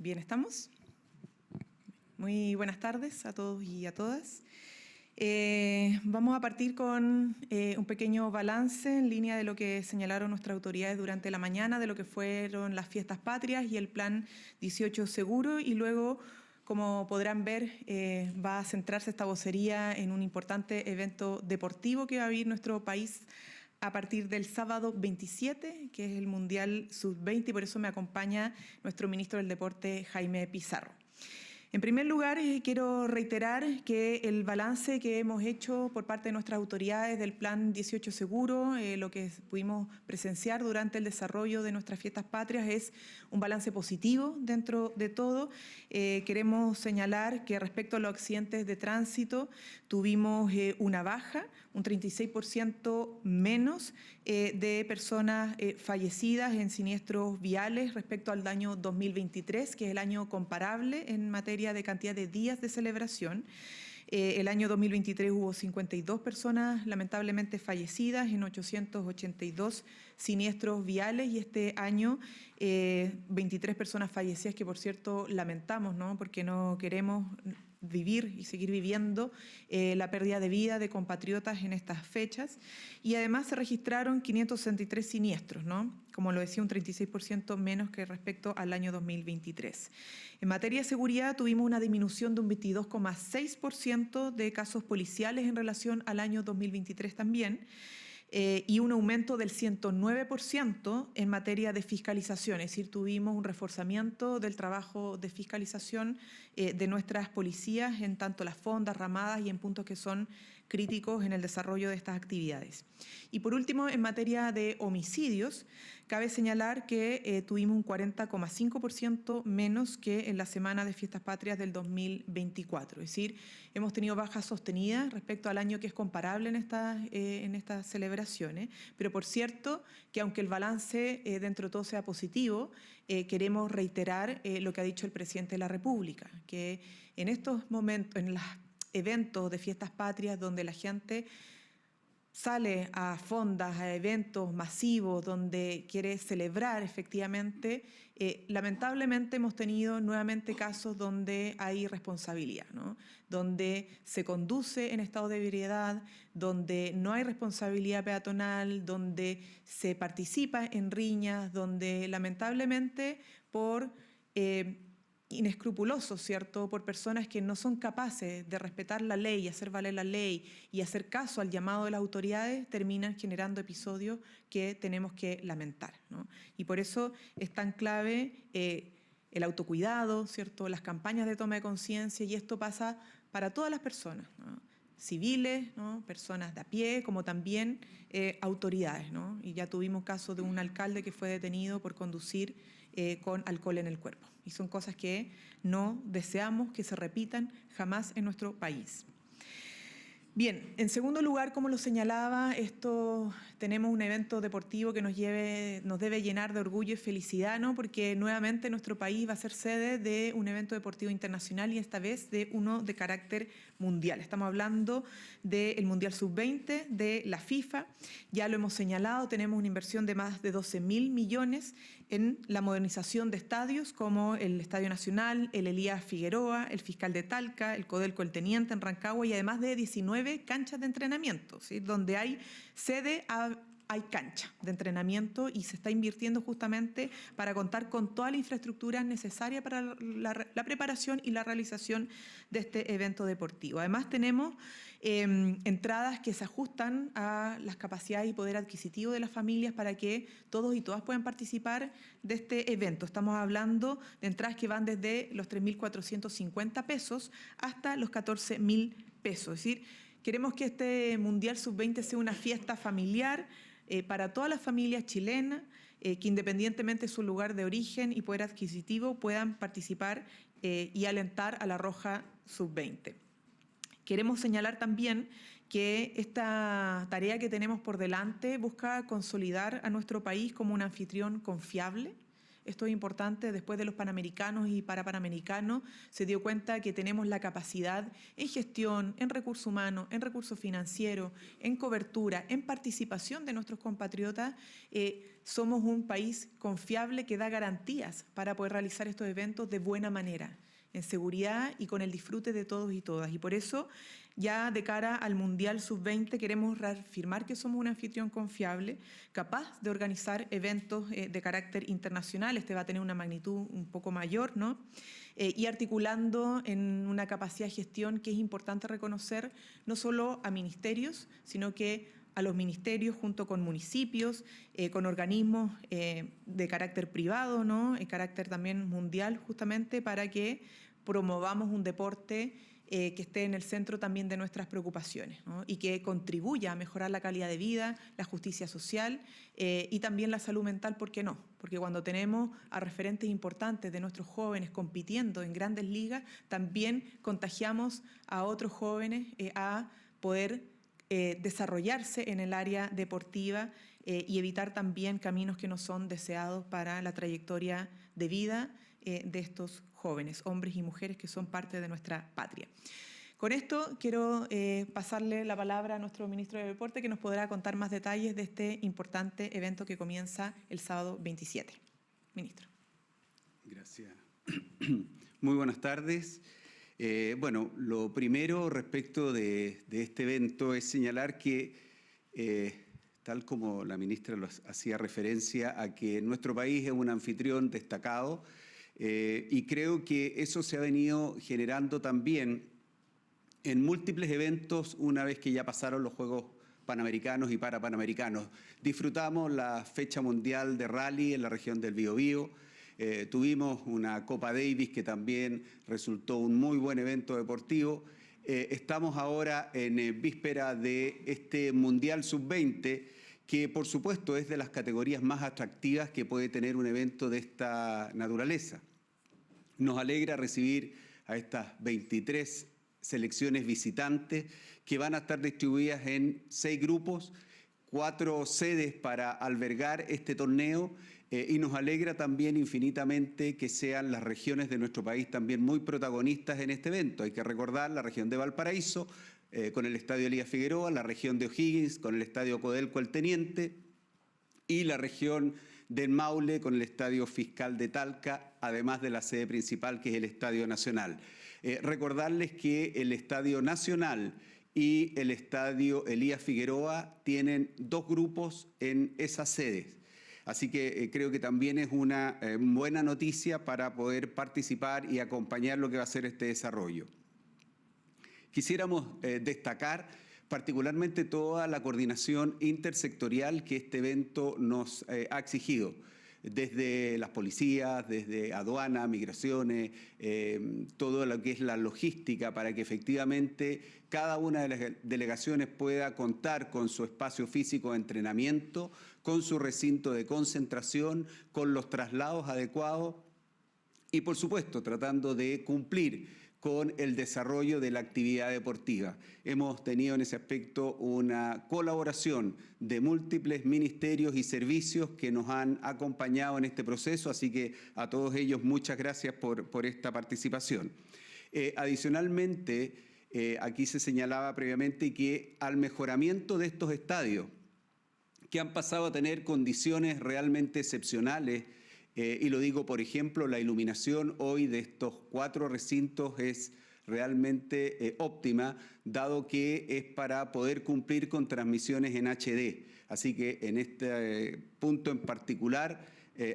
Bien, ¿estamos? Muy buenas tardes a todos y a todas. Vamos a partir con un pequeño balance en línea de lo que señalaron nuestras autoridades durante la mañana, de lo que fueron las fiestas patrias y el plan 18 Seguro, y luego, como podrán ver, va a centrarse esta vocería en un importante evento deportivo que va a vivir nuestro país a partir del sábado 27, que es el Mundial Sub-20, y por eso me acompaña nuestro ministro del Deporte, Jaime Pizarro. En primer lugar, quiero reiterar que el balance que hemos hecho por parte de nuestras autoridades del Plan 18 Seguro, lo que pudimos presenciar durante el desarrollo de nuestras fiestas patrias, es un balance positivo dentro de todo. Queremos señalar que respecto a los accidentes de tránsito tuvimos una baja, un 36% menos de personas fallecidas en siniestros viales respecto al año 2023, que es el año comparable en materia de cantidad de días de celebración. El año 2023 hubo 52 personas lamentablemente fallecidas en 882 siniestros viales, y este año 23 personas fallecidas, que por cierto lamentamos, ¿no? Porque no queremos vivir y seguir viviendo la pérdida de vida de compatriotas en estas fechas. Y además se registraron 563 siniestros, ¿no? Como lo decía, un 36% menos que respecto al año 2023. En materia de seguridad tuvimos una disminución de un 22,6% de casos policiales en relación al año 2023 también, y un aumento del 109% en materia de fiscalización, es decir, tuvimos un reforzamiento del trabajo de fiscalización de nuestras policías en tanto las fondas, ramadas y en puntos que son críticos en el desarrollo de estas actividades. Y por último, en materia de homicidios, cabe señalar que tuvimos un 40,5% menos que en la semana de Fiestas Patrias del 2024. Es decir, hemos tenido bajas sostenidas respecto al año que es comparable en estas celebraciones, pero por cierto que aunque el balance dentro de todo sea positivo, queremos reiterar lo que ha dicho el presidente de la República, que en estos momentos, en los eventos de Fiestas Patrias donde la gente sale a fondas, a eventos masivos donde quiere celebrar efectivamente, lamentablemente hemos tenido nuevamente casos donde hay irresponsabilidad, ¿no? Donde se conduce en estado de ebriedad, donde no hay responsabilidad peatonal, donde se participa en riñas, donde lamentablemente por inescrupulosos, ¿cierto?, por personas que no son capaces de respetar la ley, hacer valer la ley y hacer caso al llamado de las autoridades, terminan generando episodios que tenemos que lamentar, ¿no? Y por eso es tan clave el autocuidado, ¿cierto?, las campañas de toma de conciencia, y esto pasa para todas las personas, ¿no? Civiles, ¿no?, personas de a pie, como también autoridades, ¿no? Y ya tuvimos caso de un alcalde que fue detenido por conducir con alcohol en el cuerpo. Y son cosas que no deseamos que se repitan jamás en nuestro país. Bien, en segundo lugar, como lo señalaba, tenemos un evento deportivo que nos debe llenar de orgullo y felicidad, ¿no? Porque nuevamente nuestro país va a ser sede de un evento deportivo internacional, y esta vez de uno de carácter mundial. Estamos hablando del Mundial Sub-20 de la FIFA. Ya lo hemos señalado, tenemos una inversión de más de 12.000 millones en la modernización de estadios como el Estadio Nacional, el Elías Figueroa, el Fiscal de Talca, el Codelco El Teniente en Rancagua, y además de 19 canchas de entrenamiento, ¿sí? Donde hay sede, hay cancha de entrenamiento, y se está invirtiendo justamente para contar con toda la infraestructura necesaria para la preparación y la realización de este evento deportivo. Además tenemos entradas que se ajustan a las capacidades y poder adquisitivo de las familias para que todos y todas puedan participar de este evento. Estamos hablando de entradas que van desde los 3.450 pesos hasta los 14.000 pesos. Es decir, queremos que este Mundial Sub-20 sea una fiesta familiar para todas las familias chilenas, que independientemente de su lugar de origen y poder adquisitivo puedan participar y alentar a la Roja Sub-20. Queremos señalar también que esta tarea que tenemos por delante busca consolidar a nuestro país como un anfitrión confiable. Esto es importante. Después de los Panamericanos y Parapanamericanos se dio cuenta que tenemos la capacidad en gestión, en recursos humanos, en recursos financieros, en cobertura, en participación de nuestros compatriotas somos un país confiable que da garantías para poder realizar estos eventos de buena manera, en seguridad y con el disfrute de todos y todas. Y por eso, ya de cara al Mundial Sub-20, queremos reafirmar que somos un anfitrión confiable, capaz de organizar eventos de carácter internacional. Este va a tener una magnitud un poco mayor, ¿no? Y articulando en una capacidad de gestión que es importante reconocer, no solo a ministerios, sino que a los ministerios junto con municipios, con organismos de carácter privado, ¿no? En carácter también mundial, justamente para que promovamos un deporte que esté en el centro también de nuestras preocupaciones, ¿no? Y que contribuya a mejorar la calidad de vida, la justicia social y también la salud mental, ¿por qué no? Porque cuando tenemos a referentes importantes de nuestros jóvenes compitiendo en grandes ligas, también contagiamos a otros jóvenes a poder desarrollarse en el área deportiva y evitar también caminos que no son deseados para la trayectoria de vida de estos jóvenes, hombres y mujeres que son parte de nuestra patria. Con esto quiero pasarle la palabra a nuestro ministro de Deporte, que nos podrá contar más detalles de este importante evento que comienza el sábado 27. Ministro. Gracias. Muy buenas tardes. Bueno, lo primero respecto de este evento es señalar que, tal como la ministra hacía referencia a que nuestro país es un anfitrión destacado, y creo que eso se ha venido generando también en múltiples eventos una vez que ya pasaron los Juegos Panamericanos y Parapanamericanos. Disfrutamos la fecha mundial de rally en la región del Biobío. Tuvimos una Copa Davis que también resultó un muy buen evento deportivo. Estamos ahora en víspera de este Mundial Sub-20, que por supuesto es de las categorías más atractivas que puede tener un evento de esta naturaleza. Nos alegra recibir a estas 23 selecciones visitantes que van a estar distribuidas en 6 grupos, 4 sedes para albergar este torneo, y nos alegra también infinitamente que sean las regiones de nuestro país también muy protagonistas en este evento. Hay que recordar la región de Valparaíso, con el Estadio Elías Figueroa, la región de O'Higgins con el Estadio Codelco El Teniente y la región del Maule con el Estadio Fiscal de Talca, además de la sede principal que es el Estadio Nacional. Recordarles que el Estadio Nacional y el Estadio Elías Figueroa tienen 2 grupos en esas sedes. Así que creo que también es una buena noticia para poder participar y acompañar lo que va a ser este desarrollo. Quisiéramos destacar particularmente toda la coordinación intersectorial que este evento nos ha exigido, desde las policías, desde aduana, migraciones, todo lo que es la logística para que efectivamente cada una de las delegaciones pueda contar con su espacio físico de entrenamiento, con su recinto de concentración, con los traslados adecuados y, por supuesto, tratando de cumplir con el desarrollo de la actividad deportiva. Hemos tenido en ese aspecto una colaboración de múltiples ministerios y servicios que nos han acompañado en este proceso, así que a todos ellos muchas gracias por esta participación. Adicionalmente, aquí se señalaba previamente que al mejoramiento de estos estadios, que han pasado a tener condiciones realmente excepcionales, y lo digo, por ejemplo, la iluminación hoy de estos 4 recintos es realmente óptima, dado que es para poder cumplir con transmisiones en HD. Así que en este punto en particular,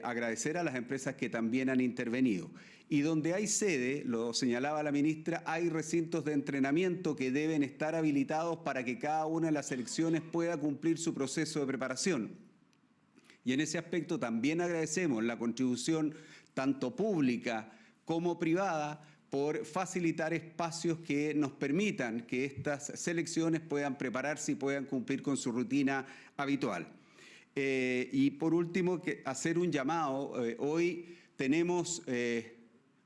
agradecer a las empresas que también han intervenido. Y donde hay sede, lo señalaba la ministra, hay recintos de entrenamiento que deben estar habilitados para que cada una de las selecciones pueda cumplir su proceso de preparación. Y en ese aspecto también agradecemos la contribución tanto pública como privada por facilitar espacios que nos permitan que estas selecciones puedan prepararse y puedan cumplir con su rutina habitual. Y por último, hacer un llamado. Hoy tenemos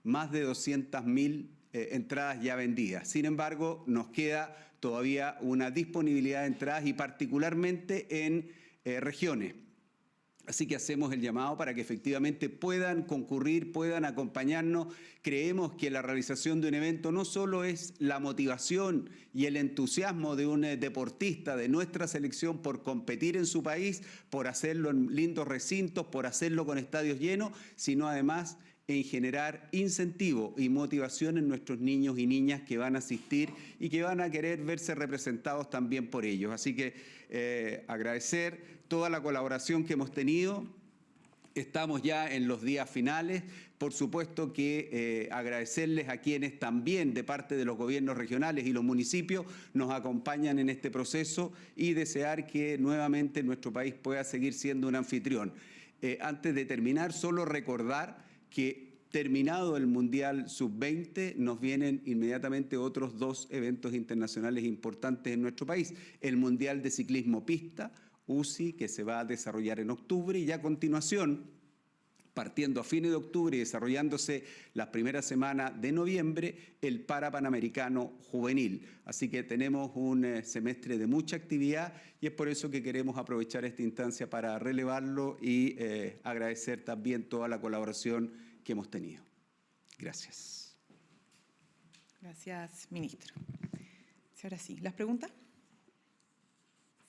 más de 200.000 entradas ya vendidas. Sin embargo, nos queda todavía una disponibilidad de entradas y particularmente en regiones. Así que hacemos el llamado para que efectivamente puedan concurrir, puedan acompañarnos. Creemos que la realización de un evento no solo es la motivación y el entusiasmo de un deportista de nuestra selección por competir en su país, por hacerlo en lindos recintos, por hacerlo con estadios llenos, sino además en generar incentivo y motivación en nuestros niños y niñas que van a asistir y que van a querer verse representados también por ellos. Así que agradecer toda la colaboración que hemos tenido. Estamos ya en los días finales. Por supuesto que agradecerles a quienes también de parte de los gobiernos regionales y los municipios nos acompañan en este proceso y desear que nuevamente nuestro país pueda seguir siendo un anfitrión. Antes de terminar, solo recordar que terminado el Mundial Sub-20 nos vienen inmediatamente otros 2 eventos internacionales importantes en nuestro país. El Mundial de Ciclismo Pista, UCI, que se va a desarrollar en octubre, y a continuación, partiendo a fines de octubre y desarrollándose las primeras semanas de noviembre, el Parapanamericano Juvenil. Así que tenemos un semestre de mucha actividad y es por eso que queremos aprovechar esta instancia para relevarlo y agradecer también toda la colaboración que hemos tenido. Gracias. Gracias, ministro. Ahora sí, ¿las preguntas?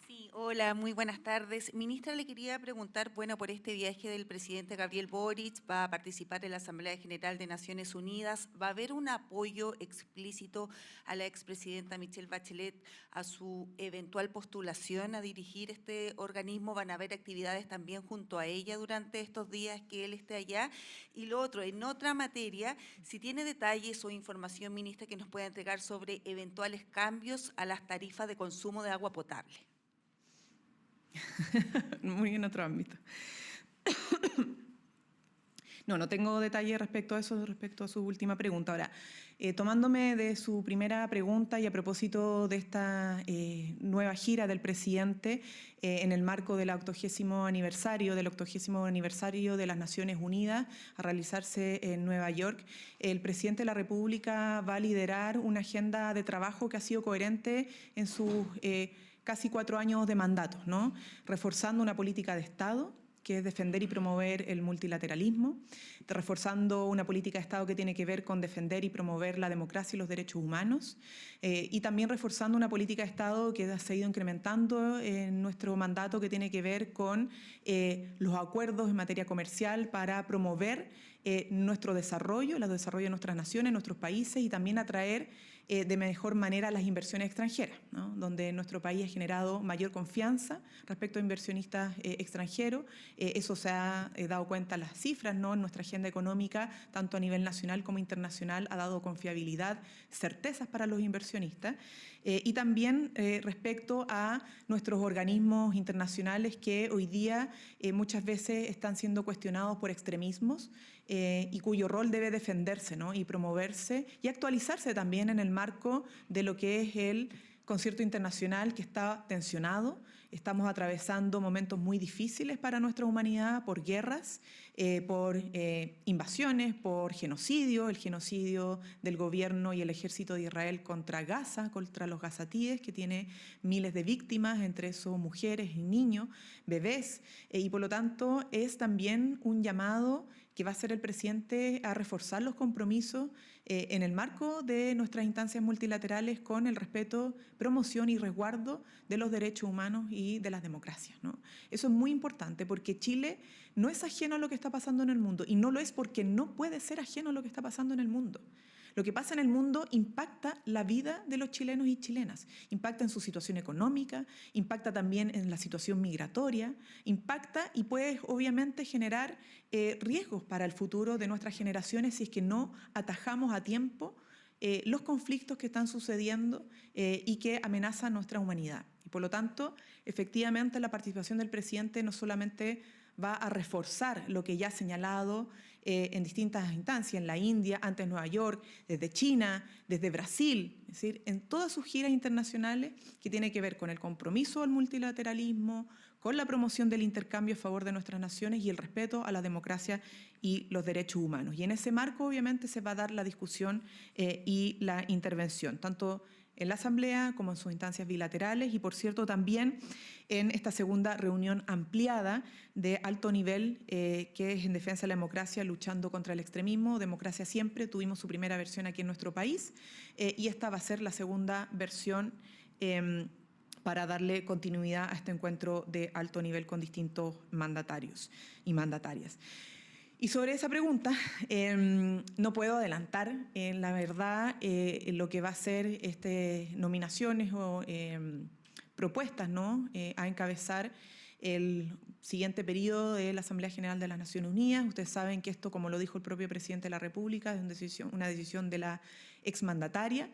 Sí, hola, muy buenas tardes. Ministra, le quería preguntar, bueno, por este viaje del presidente Gabriel Boric, va a participar en la Asamblea General de Naciones Unidas, ¿va a haber un apoyo explícito a la expresidenta Michelle Bachelet a su eventual postulación a dirigir este organismo? ¿Van a haber actividades también junto a ella durante estos días que él esté allá? Y lo otro, en otra materia, si tiene detalles o información, ministra, que nos pueda entregar sobre eventuales cambios a las tarifas de consumo de agua potable. Muy en otro ámbito. No tengo detalles respecto a eso, respecto a su última pregunta. Ahora, tomándome de su primera pregunta y a propósito de esta nueva gira del presidente en el marco del 80º aniversario de las Naciones Unidas a realizarse en Nueva York, el presidente de la República va a liderar una agenda de trabajo que ha sido coherente en sus casi 4 años de mandato, ¿no? Reforzando una política de Estado, que es defender y promover el multilateralismo, reforzando una política de Estado que tiene que ver con defender y promover la democracia y los derechos humanos, y también reforzando una política de Estado que se ha ido incrementando en nuestro mandato, que tiene que ver con los acuerdos en materia comercial para promover nuestro desarrollo, el desarrollo de nuestras naciones, nuestros países, y también atraer de mejor manera las inversiones extranjeras, ¿no? Donde nuestro país ha generado mayor confianza respecto a inversionistas extranjeros. Eso se ha dado cuenta las cifras, ¿no? En nuestra agenda económica, tanto a nivel nacional como internacional, ha dado confiabilidad, certezas para los inversionistas. Y también respecto a nuestros organismos internacionales que hoy día muchas veces están siendo cuestionados por extremismos y cuyo rol debe defenderse, ¿no? Y promoverse y actualizarse también en el marco de lo que es el concierto internacional, que está tensionado. Estamos atravesando momentos muy difíciles para nuestra humanidad por guerras, por invasiones, por genocidio, el genocidio del gobierno y el ejército de Israel contra Gaza, contra los gazatíes, que tiene miles de víctimas, entre esos mujeres y niños, bebés, y por lo tanto es también un llamado que va a hacer el presidente a reforzar los compromisos en el marco de nuestras instancias multilaterales con el respeto, promoción y resguardo de los derechos humanos y de las democracias, ¿no? Eso es muy importante porque Chile no es ajeno a lo que está pasando en el mundo, y no lo es porque no puede ser ajeno a lo que está pasando en el mundo. Lo que pasa en el mundo impacta la vida de los chilenos y chilenas, impacta en su situación económica, impacta también en la situación migratoria, impacta y puede obviamente generar riesgos para el futuro de nuestras generaciones si es que no atajamos a tiempo los conflictos que están sucediendo y que amenazan nuestra humanidad. Y por lo tanto, efectivamente, la participación del presidente no solamente va a reforzar lo que ya ha señalado en distintas instancias, en la India, antes Nueva York, desde China, desde Brasil, es decir, en todas sus giras internacionales que tiene que ver con el compromiso al multilateralismo, con la promoción del intercambio a favor de nuestras naciones y el respeto a la democracia y los derechos humanos. Y en ese marco, obviamente, se va a dar la discusión y la intervención, tanto en la Asamblea como en sus instancias bilaterales y, por cierto, también en esta segunda reunión ampliada de alto nivel que es en defensa de la democracia, luchando contra el extremismo. Democracia siempre, tuvimos su primera versión aquí en nuestro país y esta va a ser la segunda versión para darle continuidad a este encuentro de alto nivel con distintos mandatarios y mandatarias. Y sobre esa pregunta, no puedo adelantar, la verdad, lo que va a ser nominaciones o propuestas, ¿no? A encabezar el siguiente periodo de la Asamblea General de las Naciones Unidas. Ustedes saben que esto, como lo dijo el propio presidente de la República, es una decisión de la exmandataria,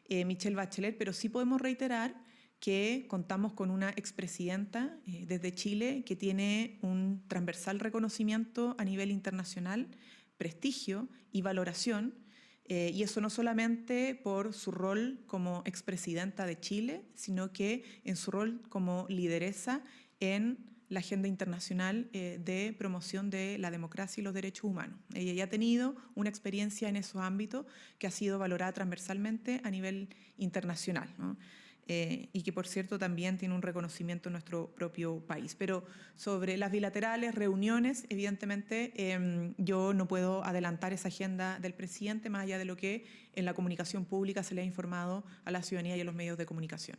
Michelle Bachelet, pero sí podemos reiterar que contamos con una expresidenta desde Chile que tiene un transversal reconocimiento a nivel internacional, prestigio y valoración, y eso no solamente por su rol como expresidenta de Chile, sino que en su rol como lideresa en la agenda internacional de promoción de la democracia y los derechos humanos. Ella ya ha tenido una experiencia en esos ámbitos que ha sido valorada transversalmente a nivel internacional, ¿no? Y que, por cierto, también tiene un reconocimiento en nuestro propio país. Pero sobre las bilaterales, reuniones, evidentemente yo no puedo adelantar esa agenda del presidente más allá de lo que en la comunicación pública se le ha informado a la ciudadanía y a los medios de comunicación.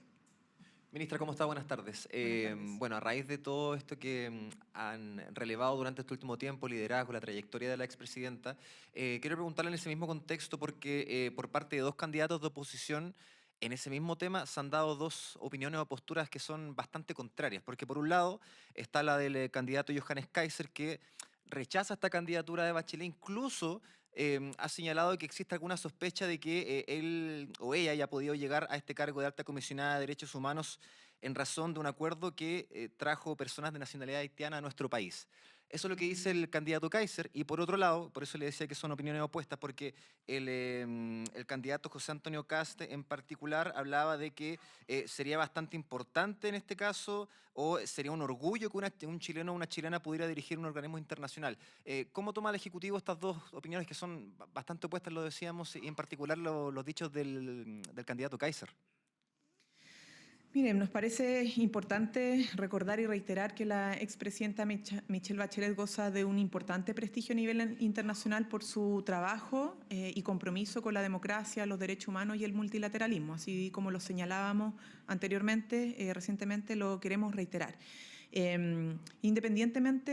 Ministra, ¿cómo está? Buenas tardes. Buenas tardes. Bueno, a raíz de todo esto que han relevado durante este último tiempo, liderazgo, la trayectoria de la expresidenta, quiero preguntarle en ese mismo contexto porque por parte de dos candidatos de oposición en ese mismo tema se han dado dos opiniones o posturas que son bastante contrarias, porque por un lado está la del candidato Johannes Kaiser, que rechaza esta candidatura de Bachelet, incluso ha señalado que existe alguna sospecha de que él o ella haya podido llegar a este cargo de alta comisionada de derechos humanos en razón de un acuerdo que trajo personas de nacionalidad haitiana a nuestro país. Eso es lo que dice el candidato Kaiser, y por otro lado, por eso le decía que son opiniones opuestas, porque el candidato José Antonio Kast en particular hablaba de que sería bastante importante en este caso, o sería un orgullo que un chileno o una chilena pudiera dirigir un organismo internacional. ¿Cómo toma el Ejecutivo estas dos opiniones que son bastante opuestas, lo decíamos, y en particular los dichos del candidato Kaiser? Miren, nos parece importante recordar y reiterar que la expresidenta Michelle Bachelet goza de un importante prestigio a nivel internacional por su trabajo y compromiso con la democracia, los derechos humanos y el multilateralismo. Así como lo señalábamos anteriormente, recientemente lo queremos reiterar. Independientemente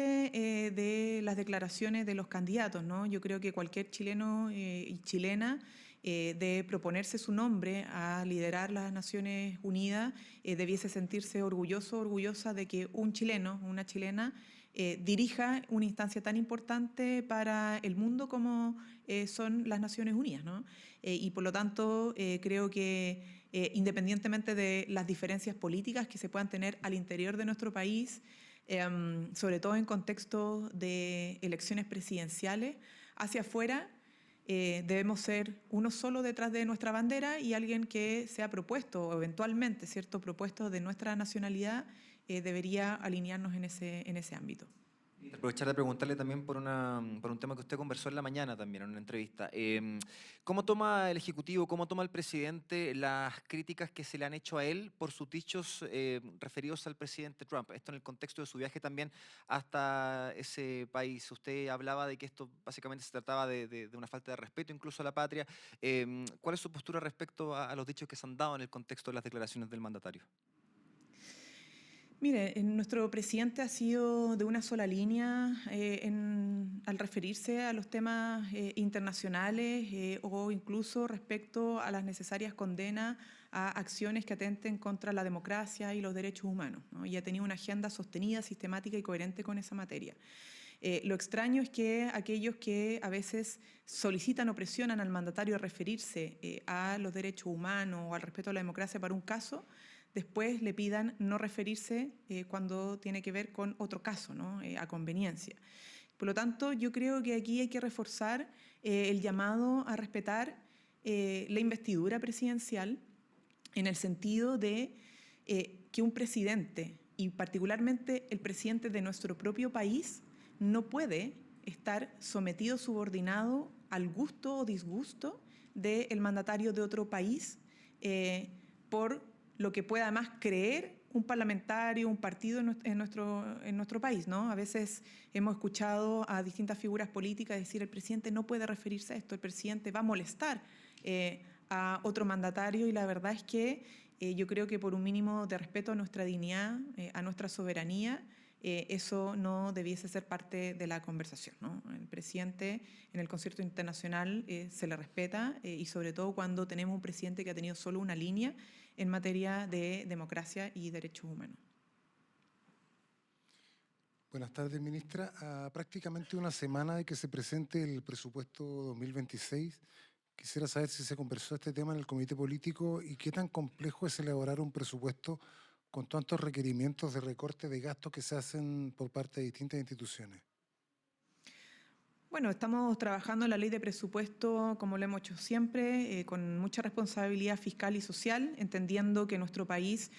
de las declaraciones de los candidatos, ¿no? Yo creo que cualquier chileno y chilena de proponerse su nombre a liderar las Naciones Unidas, debiese sentirse orgulloso, orgullosa de que un chileno, una chilena, dirija una instancia tan importante para el mundo como son las Naciones Unidas, ¿no? Y por lo tanto, creo que independientemente de las diferencias políticas que se puedan tener al interior de nuestro país, sobre todo en contexto de elecciones presidenciales, hacia afuera, debemos ser uno solo detrás de nuestra bandera y alguien que sea propuesto o eventualmente, ¿cierto?, propuesto de nuestra nacionalidad, debería alinearnos en ese ámbito. Aprovechar de preguntarle también por un tema que usted conversó en la mañana también en una entrevista. ¿Cómo toma el Ejecutivo, cómo toma el presidente las críticas que se le han hecho a él por sus dichos referidos al presidente Trump? Esto en el contexto de su viaje también hasta ese país. Usted hablaba de que esto básicamente se trataba de una falta de respeto incluso a la patria. ¿Cuál es su postura respecto a los dichos que se han dado en el contexto de las declaraciones del mandatario? Mire, nuestro presidente ha sido de una sola línea al referirse a los temas internacionales o incluso respecto a las necesarias condenas a acciones que atenten contra la democracia y los derechos humanos, ¿no? Y ha tenido una agenda sostenida, sistemática y coherente con esa materia. Lo extraño es que aquellos que a veces solicitan o presionan al mandatario a referirse a los derechos humanos o al respeto a la democracia para un caso, después le pidan no referirse cuando tiene que ver con otro caso, ¿no? A conveniencia. Por lo tanto, yo creo que aquí hay que reforzar el llamado a respetar la investidura presidencial en el sentido de que un presidente, y particularmente el presidente de nuestro propio país, no puede estar sometido, subordinado al gusto o disgusto del mandatario de otro país, por lo que pueda además creer un parlamentario, un partido en nuestro país, ¿no? A veces hemos escuchado a distintas figuras políticas decir el presidente no puede referirse a esto, el presidente va a molestar a otro mandatario, y la verdad es que yo creo que por un mínimo de respeto a nuestra dignidad, a nuestra soberanía, eso no debiese ser parte de la conversación, ¿no? El presidente en el concierto internacional se le respeta, y sobre todo cuando tenemos un presidente que ha tenido solo una línea en materia de democracia y derechos humanos. Buenas tardes, ministra. A prácticamente una semana de que se presente el presupuesto 2026, quisiera saber si se conversó este tema en el comité político y qué tan complejo es elaborar un presupuesto con tantos requerimientos de recorte de gastos que se hacen por parte de distintas instituciones. Bueno, estamos trabajando en la ley de presupuesto, como lo hemos hecho siempre, con mucha responsabilidad fiscal y social, entendiendo que nuestro país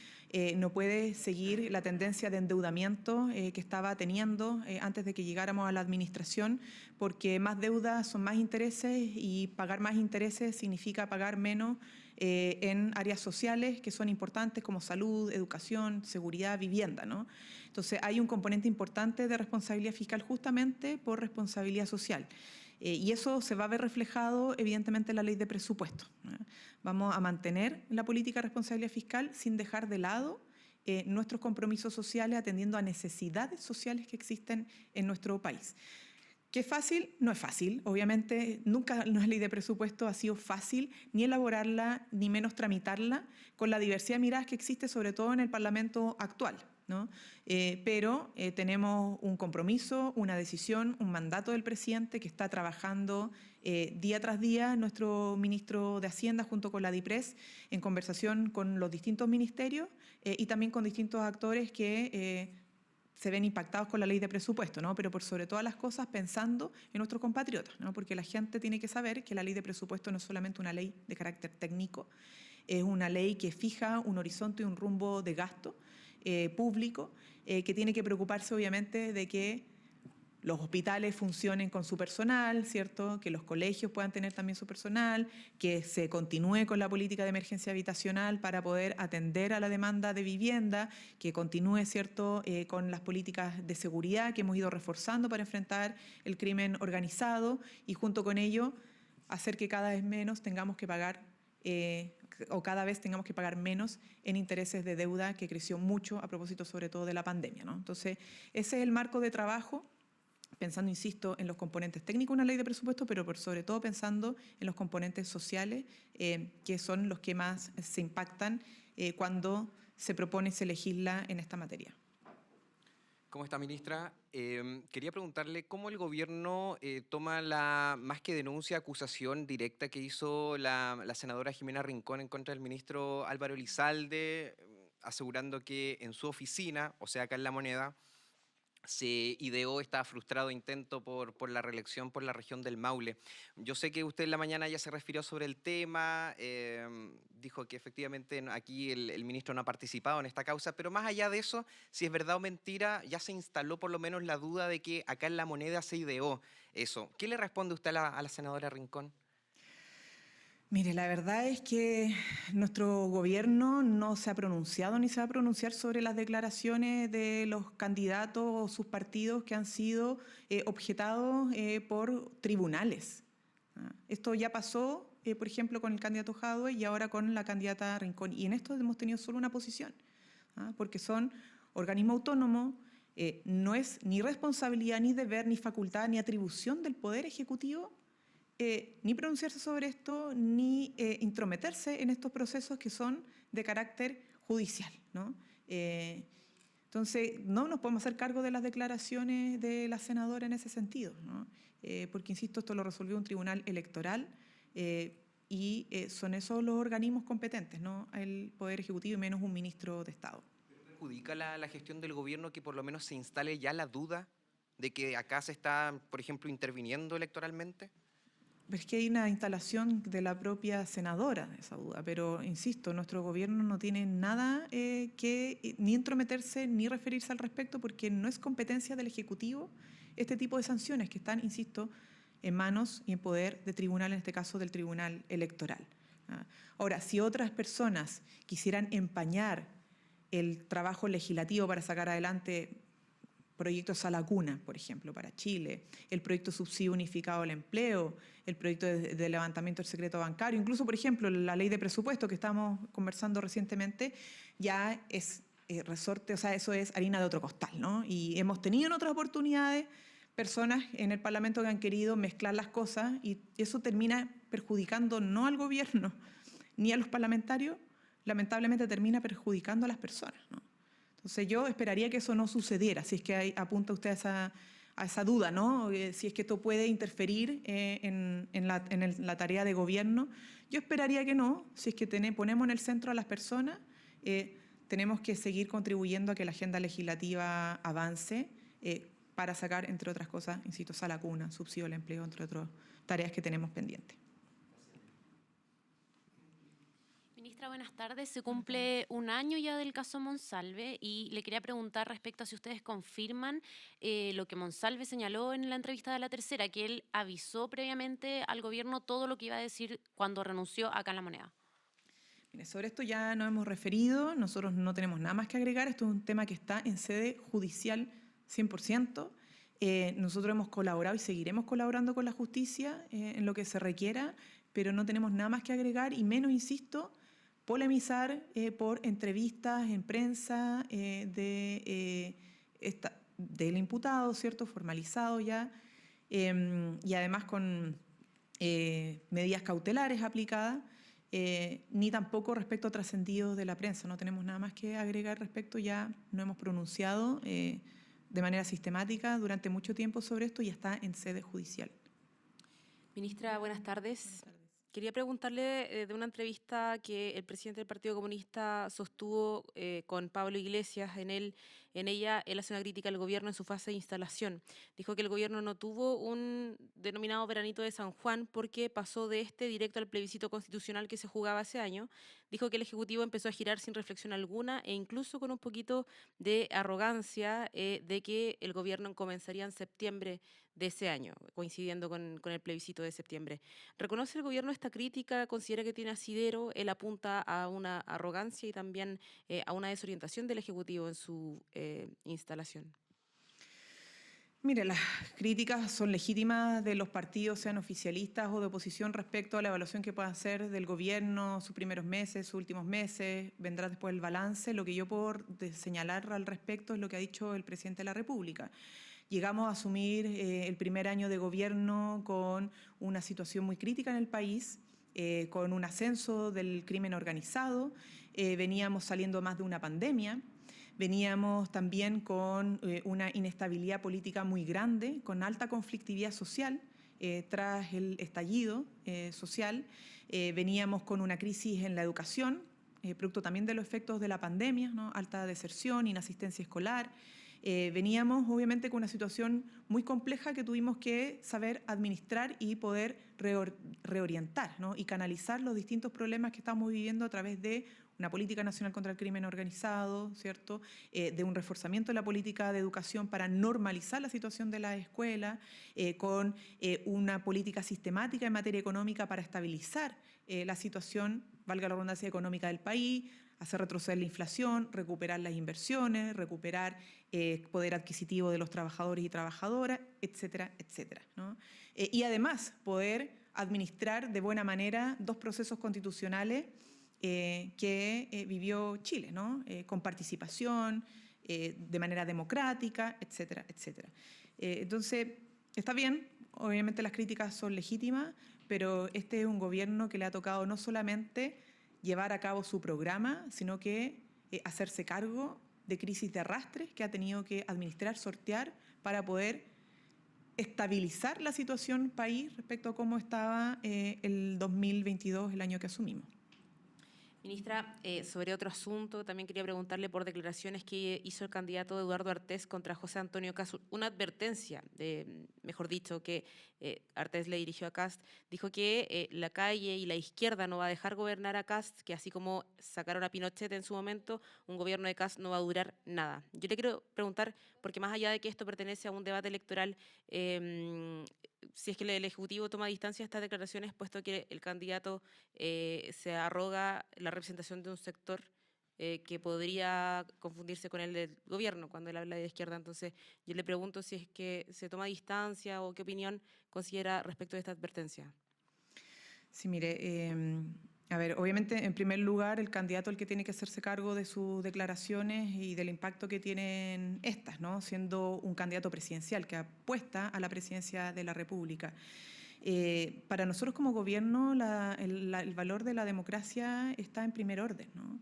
no puede seguir la tendencia de endeudamiento que estaba teniendo antes de que llegáramos a la administración, porque más deuda son más intereses, y pagar más intereses significa pagar menos en áreas sociales que son importantes como salud, educación, seguridad, vivienda, ¿no? Entonces hay un componente importante de responsabilidad fiscal justamente por responsabilidad social. Y eso se va a ver reflejado evidentemente en la ley de presupuesto, ¿no? Vamos a mantener la política de responsabilidad fiscal sin dejar de lado nuestros compromisos sociales, atendiendo a necesidades sociales que existen en nuestro país. ¿Qué es fácil? No es fácil. Obviamente, nunca la ley de presupuesto ha sido fácil, ni elaborarla, ni menos tramitarla, con la diversidad de miradas que existe, sobre todo en el Parlamento actual, ¿no? Pero tenemos un compromiso, una decisión, un mandato del presidente que está trabajando día tras día nuestro ministro de Hacienda junto con la DIPRES en conversación con los distintos ministerios y también con distintos actores que se ven impactados con la ley de presupuesto, ¿no? Pero por sobre todas las cosas pensando en nuestros compatriotas, ¿no? Porque la gente tiene que saber que la ley de presupuesto no es solamente una ley de carácter técnico, es una ley que fija un horizonte y un rumbo de gasto público, que tiene que preocuparse obviamente de que los hospitales funcionen con su personal, ¿cierto? Que los colegios puedan tener también su personal, que se continúe con la política de emergencia habitacional para poder atender a la demanda de vivienda, que continúe, ¿cierto?, con las políticas de seguridad que hemos ido reforzando para enfrentar el crimen organizado, y junto con ello hacer que cada vez menos tengamos que pagar o cada vez tengamos que pagar menos en intereses de deuda, que creció mucho a propósito sobre todo de la pandemia, ¿no? Entonces, ese es el marco de trabajo, pensando, insisto, en los componentes técnicos de una ley de presupuesto, pero por sobre todo pensando en los componentes sociales, que son los que más se impactan cuando se propone y se legisla en esta materia. ¿Cómo está, ministra? Quería preguntarle cómo el gobierno toma la, más que denuncia, acusación directa que hizo la senadora Jimena Rincón en contra del ministro Álvaro Elizalde, asegurando que en su oficina, o sea, acá en La Moneda, se ideó este frustrado intento por la reelección por la región del Maule. Yo sé que usted en la mañana ya se refirió sobre el tema, dijo que efectivamente aquí el ministro no ha participado en esta causa, pero más allá de eso, si es verdad o mentira, ya se instaló por lo menos la duda de que acá en La Moneda se ideó eso. ¿Qué le responde usted a la senadora Rincón? Mire, la verdad es que nuestro gobierno no se ha pronunciado ni se va a pronunciar sobre las declaraciones de los candidatos o sus partidos que han sido objetados por tribunales. Esto ya pasó, por ejemplo, con el candidato Jadwe y ahora con la candidata Rincón. Y en esto hemos tenido solo una posición, porque son organismos autónomos. No es ni responsabilidad, ni deber, ni facultad, ni atribución del Poder Ejecutivo ni pronunciarse sobre esto, ni intrometerse en estos procesos que son de carácter judicial, ¿no? Entonces, no nos podemos hacer cargo de las declaraciones de la senadora en ese sentido, ¿no? Porque, insisto, esto lo resolvió un tribunal electoral y son esos los organismos competentes, no el Poder Ejecutivo y menos un ministro de Estado. ¿Perjudica la gestión del gobierno que por lo menos se instale ya la duda de que acá se está, por ejemplo, interviniendo electoralmente? Pero es que hay una instalación de la propia senadora de esa duda, pero insisto, nuestro gobierno no tiene nada que ni entrometerse ni referirse al respecto, porque no es competencia del Ejecutivo este tipo de sanciones que están, insisto, en manos y en poder de tribunal, en este caso del Tribunal Electoral. ¿ah? Ahora, si otras personas quisieran empañar el trabajo legislativo para sacar adelante proyectos a la cuna, por ejemplo, para Chile, el proyecto subsidio unificado al empleo, el proyecto de levantamiento del secreto bancario, incluso, por ejemplo, la ley de presupuesto que estamos conversando recientemente, ya es resorte, o sea, eso es harina de otro costal, ¿no? Y hemos tenido en otras oportunidades personas en el Parlamento que han querido mezclar las cosas y eso termina perjudicando no al gobierno ni a los parlamentarios, lamentablemente termina perjudicando a las personas, ¿no? Entonces yo esperaría que eso no sucediera, si es que apunta usted a esa duda, ¿no? Si es que esto puede interferir en la tarea de gobierno. Yo esperaría que no, si es que ponemos en el centro a las personas, tenemos que seguir contribuyendo a que la agenda legislativa avance para sacar, entre otras cosas, insisto, sala cuna, subsidio al empleo, entre otras tareas que tenemos pendientes. Ministra, buenas tardes. Se cumple un año ya del caso Monsalve y le quería preguntar respecto a si ustedes confirman lo que Monsalve señaló en la entrevista de La Tercera, que él avisó previamente al gobierno todo lo que iba a decir cuando renunció acá en La Moneda. Mire, sobre esto ya nos hemos referido, nosotros no tenemos nada más que agregar, esto es un tema que está en sede judicial 100%. Nosotros hemos colaborado y seguiremos colaborando con la justicia en lo que se requiera, pero no tenemos nada más que agregar y menos, insisto, polemizar por entrevistas en prensa del imputado, ¿cierto? Formalizado ya, y además con medidas cautelares aplicadas, ni tampoco respecto a trascendidos de la prensa. No tenemos nada más que agregar respecto, ya no hemos pronunciado de manera sistemática durante mucho tiempo sobre esto y está en sede judicial. Ministra, buenas tardes. Buenas tardes. Quería preguntarle de una entrevista que el presidente del Partido Comunista sostuvo con Pablo Iglesias. En ella, él hace una crítica al gobierno en su fase de instalación. Dijo que el gobierno no tuvo un denominado veranito de San Juan porque pasó de directo al plebiscito constitucional que se jugaba ese año. Dijo que el Ejecutivo empezó a girar sin reflexión alguna e incluso con un poquito de arrogancia de que el gobierno comenzaría en septiembre de ese año, coincidiendo con el plebiscito de septiembre. ¿Reconoce el gobierno esta crítica? ¿Considera que tiene asidero? Él apunta a una arrogancia y también a una desorientación del Ejecutivo en su instalación. Mire, las críticas son legítimas de los partidos, sean oficialistas o de oposición, respecto a la evaluación que puedan hacer del gobierno, sus primeros meses, sus últimos meses, vendrá después el balance. Lo que yo puedo señalar al respecto es lo que ha dicho el presidente de la República. Llegamos a asumir el primer año de gobierno con una situación muy crítica en el país, con un ascenso del crimen organizado, veníamos saliendo más de una pandemia, veníamos también con una inestabilidad política muy grande, con alta conflictividad social tras el estallido social, veníamos con una crisis en la educación, producto también de los efectos de la pandemia, ¿no? Alta deserción, inasistencia escolar. Veníamos obviamente con una situación muy compleja que tuvimos que saber administrar y poder reorientar, ¿no? Y canalizar los distintos problemas que estamos viviendo a través de una política nacional contra el crimen organizado, ¿cierto? De un reforzamiento de la política de educación para normalizar la situación de la escuela, con una política sistemática en materia económica para estabilizar la situación, valga la redundancia, económica del país, hacer retroceder la inflación, recuperar las inversiones, recuperar poder adquisitivo de los trabajadores y trabajadoras, etcétera, etcétera, ¿no? Y además poder administrar de buena manera dos procesos constitucionales que vivió Chile, ¿no? Con participación, de manera democrática, etcétera, etcétera. Entonces, está bien, obviamente las críticas son legítimas, pero este es un gobierno que le ha tocado no solamente llevar a cabo su programa, sino que hacerse cargo de crisis de arrastre que ha tenido que administrar, sortear, para poder estabilizar la situación país respecto a cómo estaba el 2022, el año que asumimos. Ministra, sobre otro asunto, también quería preguntarle por declaraciones que hizo el candidato Eduardo Artés contra José Antonio Kast, una advertencia, mejor dicho, que Artés le dirigió a Kast. Dijo que la calle y la izquierda no va a dejar gobernar a Kast, que así como sacaron a Pinochet en su momento, un gobierno de Kast no va a durar nada. Yo le quiero preguntar, porque más allá de que esto pertenece a un debate electoral, si es que el Ejecutivo toma distancia de estas declaraciones, puesto que el candidato se arroga la representación de un sector que podría confundirse con el del gobierno cuando él habla de izquierda. Entonces, yo le pregunto si es que se toma distancia o qué opinión considera respecto de esta advertencia. Sí, mire, a ver, obviamente, en primer lugar, el candidato es el que tiene que hacerse cargo de sus declaraciones y del impacto que tienen estas, ¿no? Siendo un candidato presidencial que apuesta a la presidencia de la República. Para nosotros como gobierno, el valor de la democracia está en primer orden, ¿no?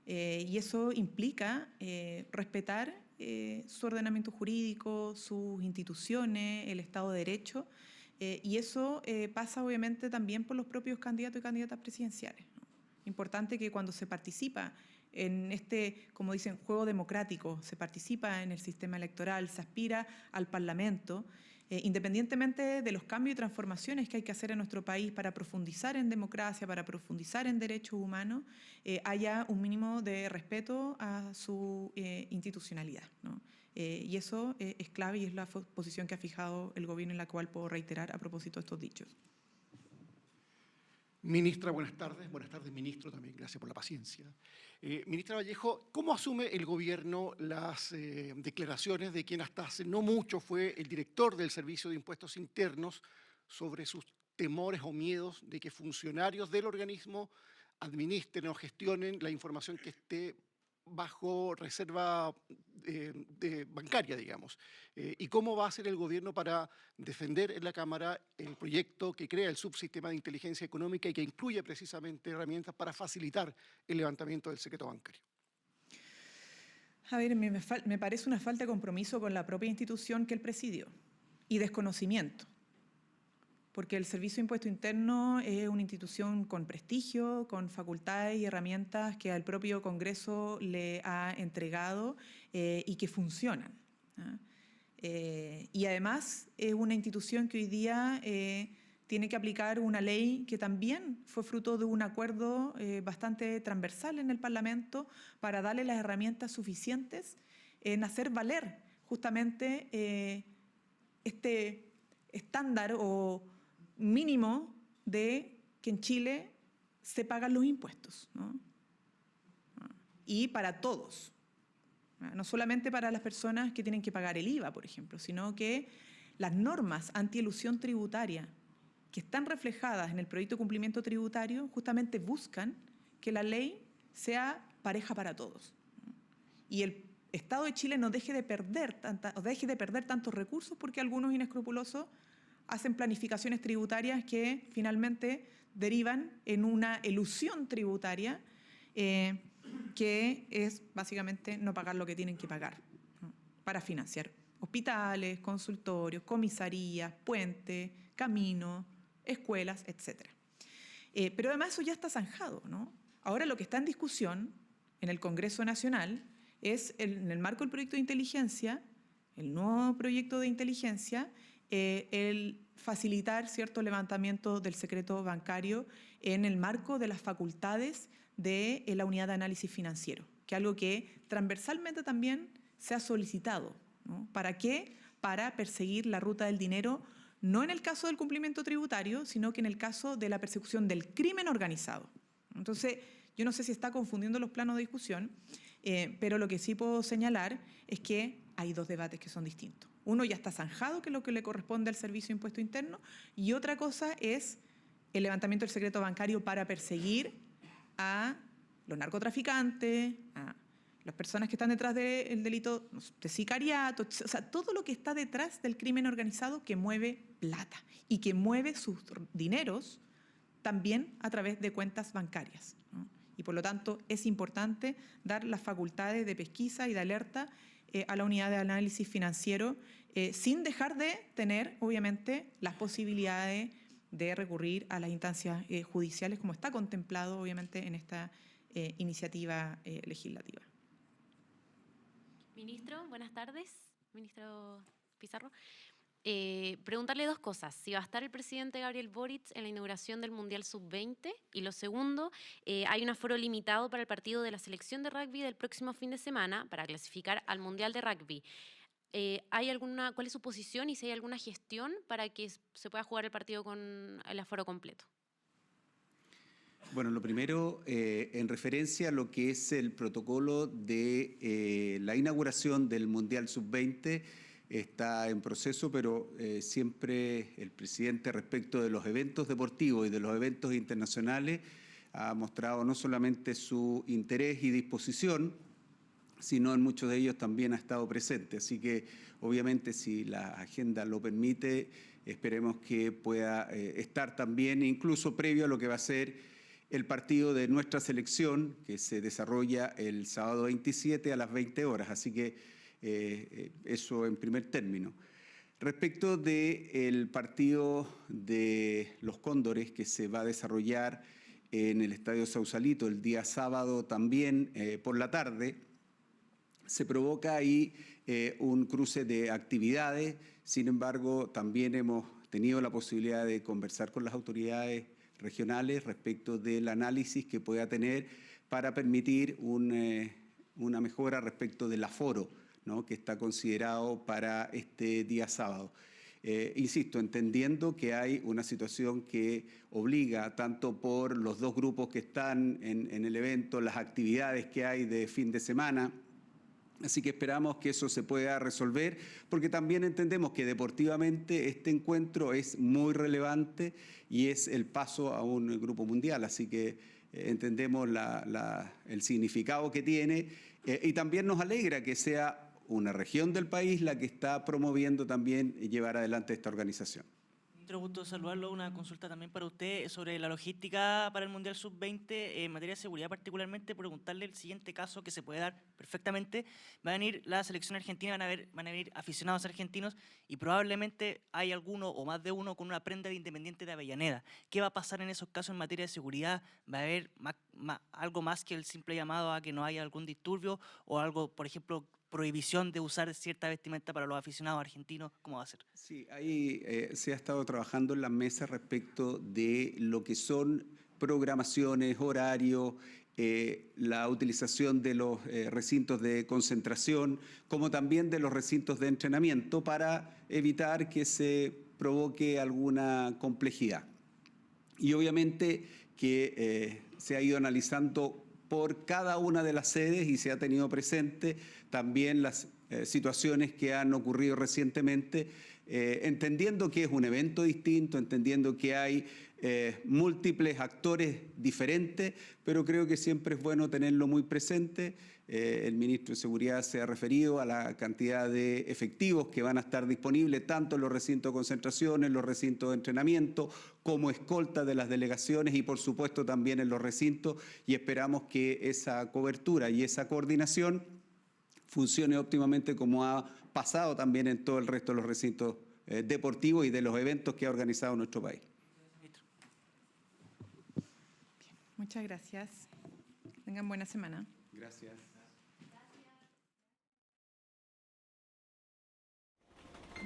Y eso implica respetar su ordenamiento jurídico, sus instituciones, el Estado de Derecho, y eso pasa obviamente también por los propios candidatos y candidatas presidenciales, ¿no? Importante que cuando se participa en este, como dicen, juego democrático, se participa en el sistema electoral, se aspira al Parlamento, independientemente de los cambios y transformaciones que hay que hacer en nuestro país para profundizar en democracia, para profundizar en derechos humanos, haya un mínimo de respeto a su institucionalidad, ¿no? Y eso es clave y es la posición que ha fijado el gobierno, en la cual puedo reiterar a propósito de estos dichos. Ministra, buenas tardes. Buenas tardes, ministro, también gracias por la paciencia. Ministra Vallejo, ¿cómo asume el gobierno las declaraciones de quien hasta hace no mucho fue el director del Servicio de Impuestos Internos sobre sus temores o miedos de que funcionarios del organismo administren o gestionen la información que esté bajo reserva bancaria, digamos? ¿Y cómo va a hacer el gobierno para defender en la Cámara el proyecto que crea el subsistema de inteligencia económica y que incluye precisamente herramientas para facilitar el levantamiento del secreto bancario? A ver, me parece una falta de compromiso con la propia institución que él presidió y desconocimiento, porque el Servicio de Impuesto Interno es una institución con prestigio, con facultades y herramientas que al propio Congreso le ha entregado y que funcionan, ¿no? Y además es una institución que hoy día tiene que aplicar una ley que también fue fruto de un acuerdo bastante transversal en el Parlamento para darle las herramientas suficientes en hacer valer justamente este estándar o mínimo de que en Chile se pagan los impuestos, ¿no? Y para todos, no solamente para las personas que tienen que pagar el IVA, por ejemplo, sino que las normas antielusión tributaria que están reflejadas en el proyecto de cumplimiento tributario justamente buscan que la ley sea pareja para todos, ¿no? Y el Estado de Chile no deje de perder tantos recursos porque algunos inescrupulosos hacen planificaciones tributarias que finalmente derivan en una elusión tributaria que es básicamente no pagar lo que tienen que pagar, ¿no? Para financiar hospitales, consultorios, comisarías, puentes, caminos, escuelas, etc. Pero además eso ya está zanjado, ¿no? Ahora lo que está en discusión en el Congreso Nacional es, en el marco del proyecto de inteligencia, el nuevo proyecto de inteligencia, el facilitar cierto levantamiento del secreto bancario en el marco de las facultades de la unidad de análisis financiero, que es algo que transversalmente también se ha solicitado, ¿no? ¿Para qué? Para perseguir la ruta del dinero, no en el caso del cumplimiento tributario, sino que en el caso de la persecución del crimen organizado. Entonces, yo no sé si está confundiendo los planos de discusión, pero lo que sí puedo señalar es que hay dos debates que son distintos. Uno ya está zanjado, que es lo que le corresponde al Servicio de Impuesto Interno, y otra cosa es el levantamiento del secreto bancario para perseguir a los narcotraficantes, a las personas que están detrás del delito de sicariato, o sea, todo lo que está detrás del crimen organizado que mueve plata y que mueve sus dineros también a través de cuentas bancarias, ¿no? Y por lo tanto es importante dar las facultades de pesquisa y de alerta a la unidad de análisis financiero, sin dejar de tener, obviamente, las posibilidades de recurrir a las instancias judiciales, como está contemplado, obviamente, en esta iniciativa legislativa. Ministro, buenas tardes. Ministro Pizarro. Preguntarle dos cosas. Si va a estar el presidente Gabriel Boric en la inauguración del Mundial Sub-20, y lo segundo, hay un aforo limitado para el partido de la selección de rugby del próximo fin de semana para clasificar al Mundial de Rugby. ¿Cuál es su posición y si hay alguna gestión para que se pueda jugar el partido con el aforo completo? Bueno, lo primero, en referencia a lo que es el protocolo de la inauguración del Mundial Sub-20, está en proceso, pero siempre el presidente, respecto de los eventos deportivos y de los eventos internacionales, ha mostrado no solamente su interés y disposición, sino en muchos de ellos también ha estado presente. Así que, obviamente, si la agenda lo permite, esperemos que pueda estar también, incluso previo a lo que va a ser el partido de nuestra selección, que se desarrolla el sábado 27 a las 20 horas. Así que eso en primer término. Respecto del partido de los Cóndores, que se va a desarrollar en el Estadio Sausalito el día sábado también por la tarde, se provoca ahí un cruce de actividades. Sin embargo, también hemos tenido la posibilidad de conversar con las autoridades regionales respecto del análisis que pueda tener para permitir una mejora respecto del aforo, ¿no?, que está considerado para este día sábado. Insisto, entendiendo que hay una situación que obliga, tanto por los dos grupos que están en el evento, las actividades que hay de fin de semana. Así que esperamos que eso se pueda resolver, porque también entendemos que deportivamente este encuentro es muy relevante y es el paso a un grupo mundial. Así que entendemos el significado que tiene y también nos alegra que sea una región del país la que está promoviendo también llevar adelante esta organización. Ministro, gusto saludarlo. Una consulta también para usted sobre la logística para el Mundial Sub-20 en materia de seguridad, particularmente preguntarle el siguiente caso que se puede dar perfectamente. Va a venir la selección argentina, van a venir aficionados argentinos y probablemente hay alguno o más de uno con una prenda de Independiente de Avellaneda. ¿Qué va a pasar en esos casos en materia de seguridad? ¿Va a haber algo más que el simple llamado a que no haya algún disturbio o algo, por ejemplo, prohibición de usar cierta vestimenta para los aficionados argentinos? ¿Cómo va a ser? Sí, ahí se ha estado trabajando en la mesa respecto de lo que son programaciones, horarios, la utilización de los recintos de concentración, como también de los recintos de entrenamiento, para evitar que se provoque alguna complejidad. Y obviamente que se ha ido analizando por cada una de las sedes y se ha tenido presente también las situaciones que han ocurrido recientemente, entendiendo que es un evento distinto, entendiendo que hay múltiples actores diferentes, pero creo que siempre es bueno tenerlo muy presente. El ministro de Seguridad se ha referido a la cantidad de efectivos que van a estar disponibles tanto en los recintos de concentración, en los recintos de entrenamiento, como escolta de las delegaciones y por supuesto también en los recintos, y esperamos que esa cobertura y esa coordinación funcione óptimamente como ha pasado también en todo el resto de los recintos deportivos y de los eventos que ha organizado nuestro país. Muchas gracias. Tengan buena semana. Gracias.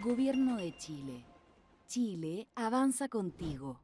Gobierno de Chile. Chile avanza contigo.